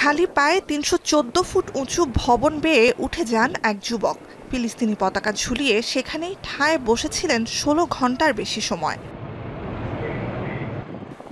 খালি পায়ে ৩১৪ ফুট উঁচু ভবন বেয়ে উঠে যান এক যুবক। ফিলিস্তিনি পতাকা ঝুলিয়ে সেখানেই ঠায় বসেছিলেন ১৬ ঘন্টার বেশি সময়।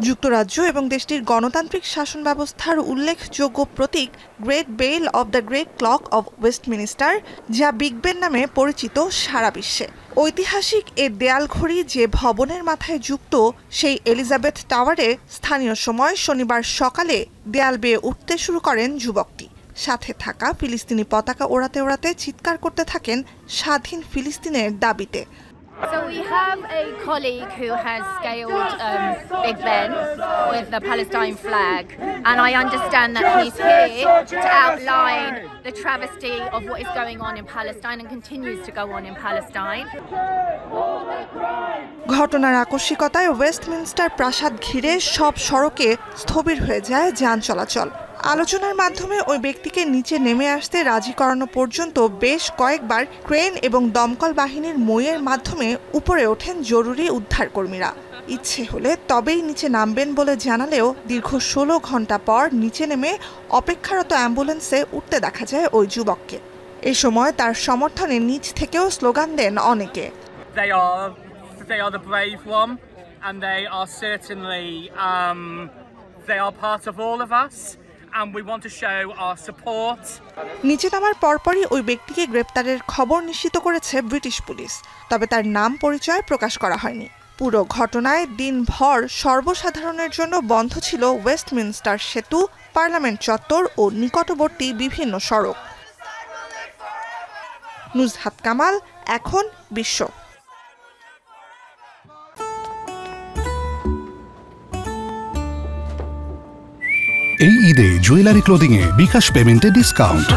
যুক্তরাজ্য এবং দেশটির গণতান্ত্রিক শাসন ব্যবস্থার উল্লেখযোগ্য প্রতীক Great Bell of the Great Clock of Westminster, যা বিগ বেন নামে পরিচিত সারা বিশ্বে। ঐতিহাসিক এ দেয়ালঘড়ি যে ভবনের মাথায় যুক্ত, সেই এলিজাবেথ টাওয়ারে স্থানীয় সময় শনিবার সকালে দেয়াল বেয়ে উঠতে শুরু করেন যুবকটি। সাথে থাকা ফিলিস্তিনি পতাকা ওড়াতে ওড়াতে চিৎকার করতে থাকেন স্বাধীন ফিলিস্তিনের দাবিতে। So we have a colleague who has scaled Big Ben with the Palestine flag, and I understand that he's here to outline the travesty of what is going on in Palestine and continues to go on in Palestine. ঘটনার আকস্মিকতায় Westminster প্রাসাদ ঘিরে সব সড়কে স্থবির হয়ে যায় যান চলাচল। আলোচনার মাধ্যমে ওই ব্যক্তিকে নিচে নেমে আসতে রাজি করানো পর্যন্ত বেশ কয়েকবার ক্রেন এবং দমকল বাহিনীর মইয়ের মাধ্যমে উপরে ওঠেন জরুরি উদ্ধারকর্মীরা। ইচ্ছে হলে তবেই নিচে নামবেন বলে জানালেও দীর্ঘ ১৬ ঘন্টা পর নিচে নেমে অপেক্ষারত অ্যাম্বুলেন্সে উঠতে দেখা যায় ওই যুবককে। এ সময় তার সমর্থনে নিচ থেকেও স্লোগান দেন অনেকে। They are the brave one, and they are certainly they are part of all of us, and we want to show our support. নিচে নামার পরপরই ওই ব্যক্তিকে গ্রেপ্তারের খবর নিশ্চিত করেছে ব্রিটিশ পুলিশ, তবে তার নাম পরিচয় প্রকাশ করা হয়নি। পুরো ঘটনায় দিনভর সর্বসাধারণের জন্য বন্ধ ছিল ওয়েস্টমিনস্টার সেতু, পার্লামেন্ট চত্বর ও নিকটবর্তী বিভিন্ন সড়ক। নুজহাত কামাল, এখন বিশ্ব। এই ঈদে জুয়েলারি ক্লোদিং এ বিকাশ পেমেন্টে ডিসকাউন্ট।